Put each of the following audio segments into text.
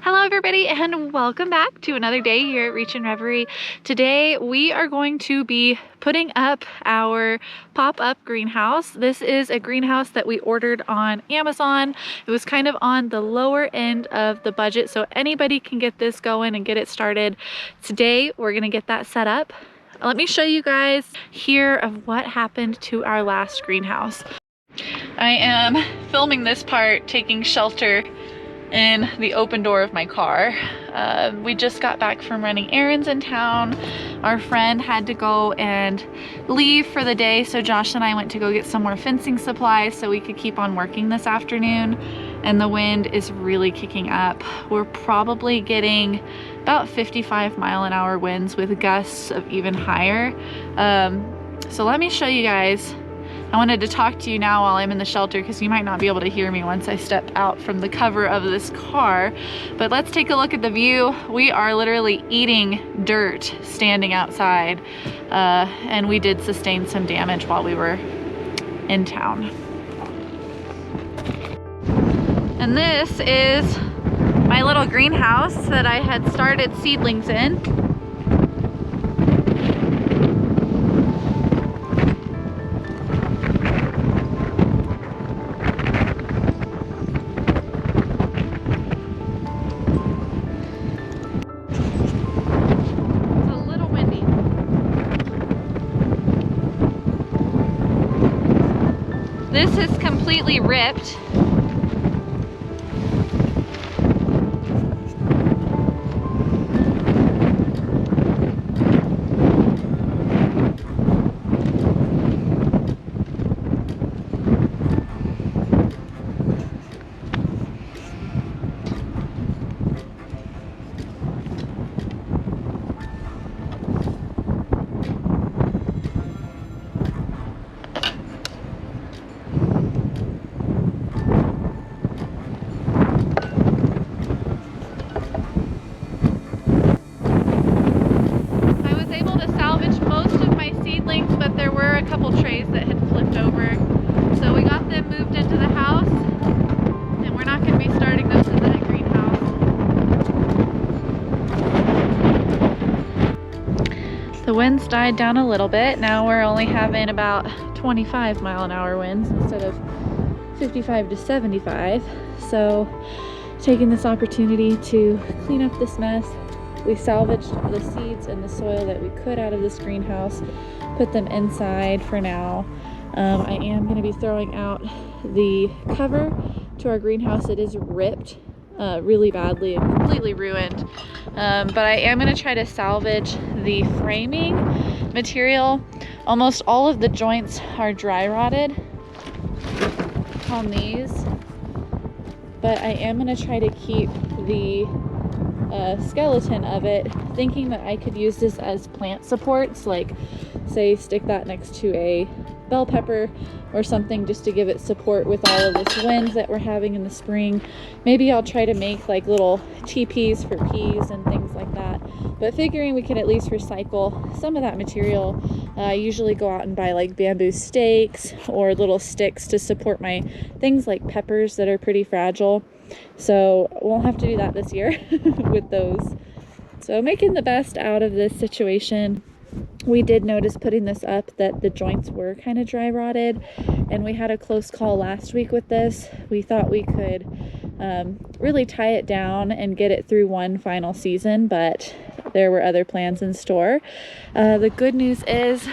Hello everybody and welcome back to another day here at Reachin Reverie. Today we are going to be putting up our pop-up greenhouse. This is a greenhouse that we ordered on Amazon. It was kind of on the lower end of the budget, so anybody can get this going and get it started. Today we're gonna get that set up. Let me show you guys here of what happened to our last greenhouse. I am filming this part taking shelter in the open door of my car. We just got back from running errands in town. Our friend had to go and leave for the day, so Josh and I went to go get some more fencing supplies so we could keep on working this afternoon. And the wind is really kicking up. We're probably getting about 55-mile-an-hour winds with gusts of even higher. So let me show you guys. I wanted to talk to you now while I'm in the shelter because you might not be able to hear me once I step out from the cover of this car. But let's take a look at the view. We are literally eating dirt standing outside, and we did sustain some damage while we were in town. And this is my little greenhouse that I had started seedlings in. This is completely ripped. Trays that had flipped over, so we got them moved into the house, and we're not going to be starting those in the greenhouse. The winds died down a little bit. Now we're only having about 25-mile-an-hour winds instead of 55 to 75. So taking this opportunity to clean up this mess. We salvaged the seeds and the soil that we could out of this greenhouse, put them inside for now. I am going to be throwing out the cover to our greenhouse. It is ripped really badly and completely ruined, but I am going to try to salvage the framing material. Almost all of the joints are dry rotted on these, but I am going to try to keep the skeleton of it, thinking that I could use this as plant supports, like say stick that next to a bell pepper or something, just to give it support with all of this wind that we're having in the spring. Maybe I'll try to make like little teepees for peas and things like that, but figuring we could at least recycle some of that material. I usually go out and buy like bamboo stakes or little sticks to support my things like peppers that are pretty fragile. So we'll have to do that this year with those. So making the best out of this situation. We did notice putting this up that the joints were kind of dry rotted, and we had a close call last week with this. We thought we could really tie it down and get it through one final season, but there were other plans in store. The good news is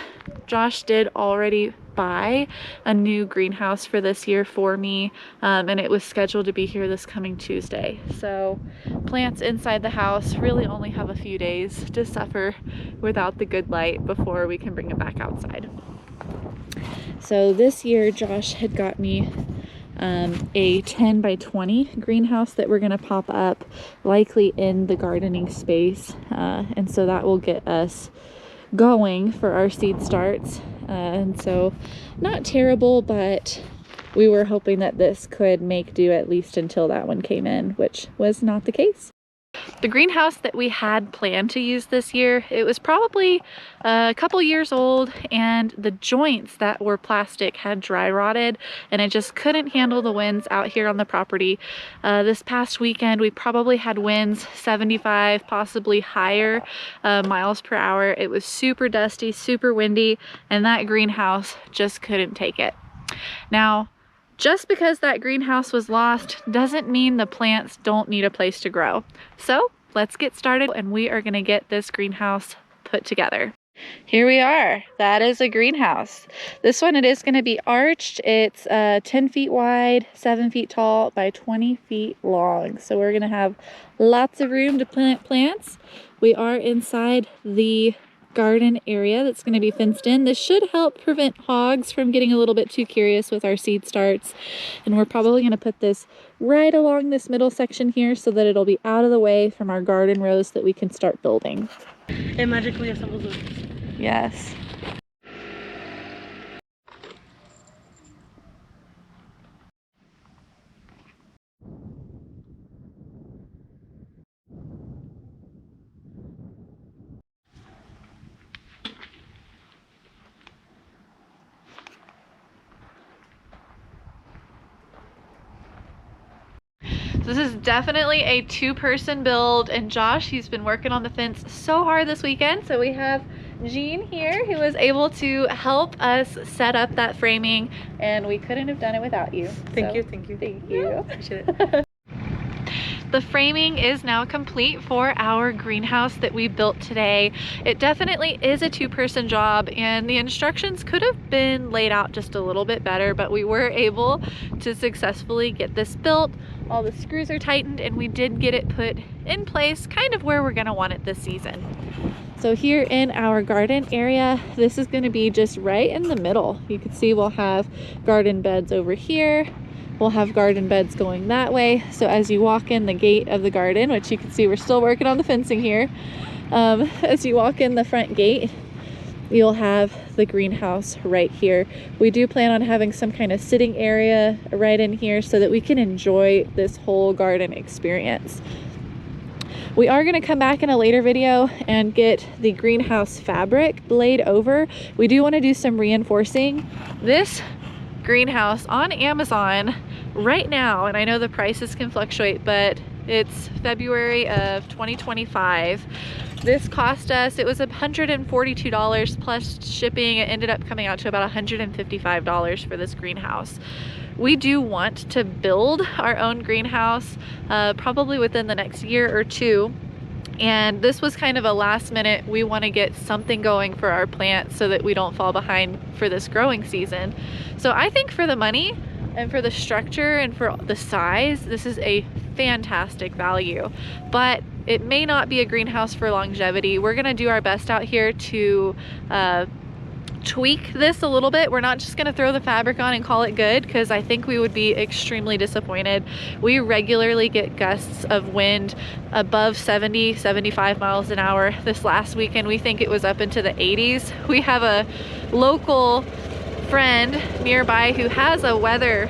Josh did already buy a new greenhouse for this year for me, and it was scheduled to be here this coming Tuesday. So plants inside the house really only have a few days to suffer without the good light before we can bring it back outside. So this year Josh had got me a 10 by 20 greenhouse that we're going to pop up likely in the gardening space, and so that will get us going for our seed starts. And so not terrible, but we were hoping that this could make do at least until that one came in, which was not the case. The greenhouse that we had planned to use this year, it was probably a couple years old, and the joints that were plastic had dry rotted, and it just couldn't handle the winds out here on the property. This past weekend we probably had winds 75, possibly higher miles per hour. It was super dusty, super windy, and that greenhouse just couldn't take it. Now, just because that greenhouse was lost doesn't mean the plants don't need a place to grow. So let's get started, and we are going to get this greenhouse put together. Here we are. That is a greenhouse. This one, it is going to be arched. It's 10 feet wide, 7 feet tall by 20 feet long. So we're going to have lots of room to plant plants. We are inside the garden area that's going to be fenced in. This should help prevent hogs from getting a little bit too curious with our seed starts. And we're probably going to put this right along this middle section here so that it'll be out of the way from our garden rows that we can start building. It magically assembles us. Yes. This is definitely a two-person build, and Josh, he's been working on the fence so hard this weekend. So we have Jean here who was able to help us set up that framing, and we couldn't have done it without you. Thank you. Thank you. Appreciate it. The framing is now complete for our greenhouse that we built today. It definitely is a two-person job, and the instructions could have been laid out just a little bit better, but we were able to successfully get this built. All the screws are tightened, and we did get it put in place kind of where we're gonna want it this season. So here in our garden area, this is gonna be just right in the middle. You can see we'll have garden beds over here. We'll have garden beds going that way. So as you walk in the gate of the garden, which you can see we're still working on the fencing here, as you walk in the front gate, you'll have the greenhouse right here. We do plan on having some kind of sitting area right in here so that we can enjoy this whole garden experience. We are going to come back in a later video and get the greenhouse fabric laid over. We do want to do some reinforcing. This greenhouse on Amazon right now, and I know the prices can fluctuate, but it's February of 2025. This cost us, it was $142 plus shipping. It ended up coming out to about $155 for this greenhouse. We do want to build our own greenhouse probably within the next year or two. And this was kind of a last minute, we want to get something going for our plants so that we don't fall behind for this growing season. So I think for the money and for the structure and for the size, this is a fantastic value. But it may not be a greenhouse for longevity. We're going to do our best out here to tweak this a little bit. We're not just going to throw the fabric on and call it good, because I think we would be extremely disappointed. We regularly get gusts of wind above 70, 75 miles an hour. This last weekend, we think it was up into the 80s. We have a local friend nearby who has a weather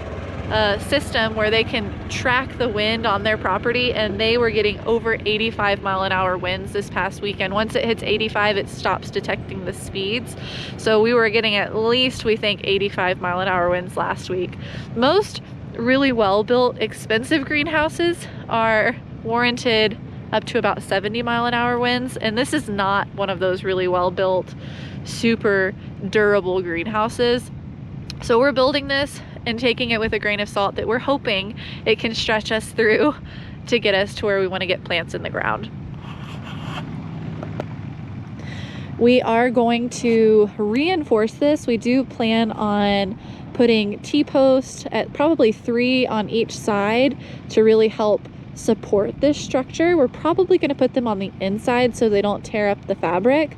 system where they can track the wind on their property, and they were getting over 85-mile-an-hour winds this past weekend. Once it hits 85, it stops detecting the speeds. So we were getting at least, we think, 85-mile-an-hour winds last week. Most really well-built, expensive greenhouses are warranted up to about 70-mile-an-hour winds, and this is not one of those really well-built, super durable greenhouses. So we're building this and taking it with a grain of salt that we're hoping it can stretch us through to get us to where we want to get plants in the ground. We are going to reinforce this. We do plan on putting T-posts at probably 3 on each side to really help support this structure. We're probably going to put them on the inside so they don't tear up the fabric.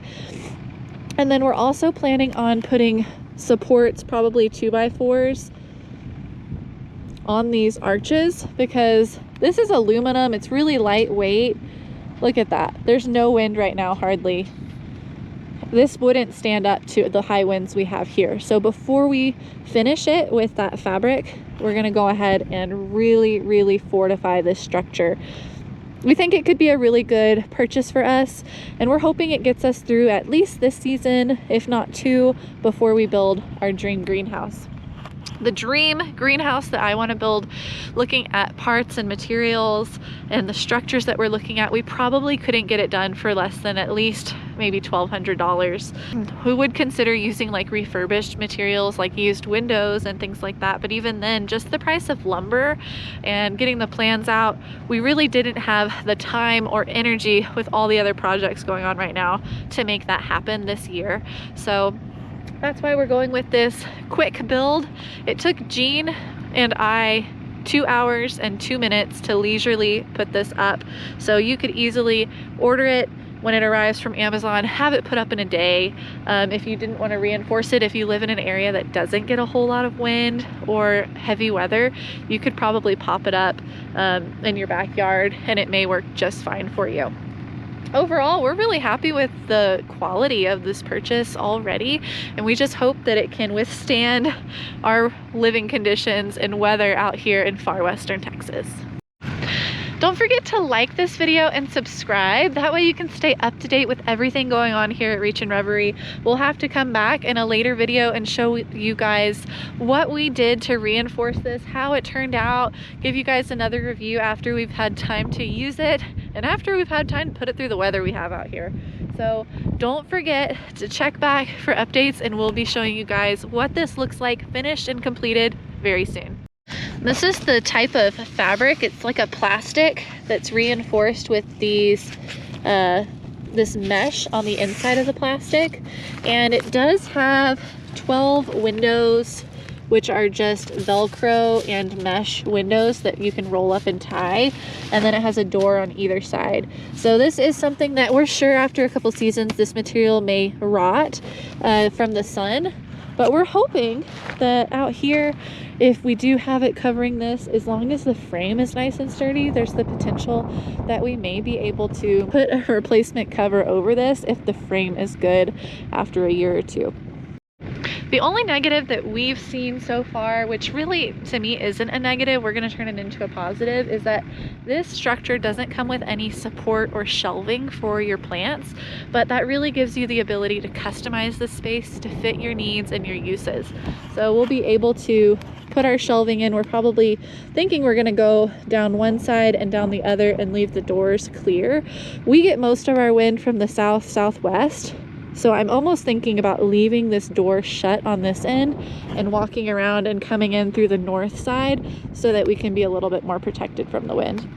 And then we're also planning on putting supports, probably 2x4s, on these arches, because this is aluminum. It's really lightweight. Look at that. There's no wind right now, hardly. This wouldn't stand up to the high winds we have here. So before we finish it with that fabric, we're going to go ahead and really fortify this structure. we think it could be a really good purchase for us, and we're hoping it gets us through at least this season, if not two, before we build our dream greenhouse. The dream greenhouse that I want to build, looking at parts and materials and the structures that we're looking at, we probably couldn't get it done for less than at least maybe $1,200. We would consider using like refurbished materials like used windows and things like that, but even then, just the price of lumber and getting the plans out, we really didn't have the time or energy with all the other projects going on right now to make that happen this year. So that's why we're going with this quick build. It took Jean and I 2 hours and 2 minutes to leisurely put this up. So you could easily order it when it arrives from Amazon, have it put up in a day. If you didn't want to reinforce it, if you live in an area that doesn't get a whole lot of wind or heavy weather, you could probably pop it up in your backyard and it may work just fine for you. Overall, we're really happy with the quality of this purchase already, and we just hope that it can withstand our living conditions and weather out here in far western Texas. Don't forget to like this video and subscribe. That way you can stay up to date with everything going on here at Reachin Reverie. We'll have to come back in a later video and show you guys what we did to reinforce this, how it turned out, give you guys another review after we've had time to use it and after we've had time to put it through the weather we have out here. So don't forget to check back for updates, and we'll be showing you guys what this looks like finished and completed very soon. This is the type of fabric. It's like a plastic that's reinforced with these this mesh on the inside of the plastic, and it does have 12 windows, which are just Velcro and mesh windows that you can roll up and tie, and then it has a door on either side. So this is something that we're sure after a couple seasons this material may rot from the sun, but we're hoping that out here, if we do have it covering this, as long as the frame is nice and sturdy, there's the potential that we may be able to put a replacement cover over this if the frame is good after a year or two. The only negative that we've seen so far, which really to me isn't a negative, we're going to turn it into a positive, is that this structure doesn't come with any support or shelving for your plants, but that really gives you the ability to customize the space to fit your needs and your uses. So we'll be able to put our shelving in. We're probably thinking we're going to go down one side and down the other and leave the doors clear. We get most of our wind from the southwest. So I'm almost thinking about leaving this door shut on this end and walking around and coming in through the north side so that we can be a little bit more protected from the wind.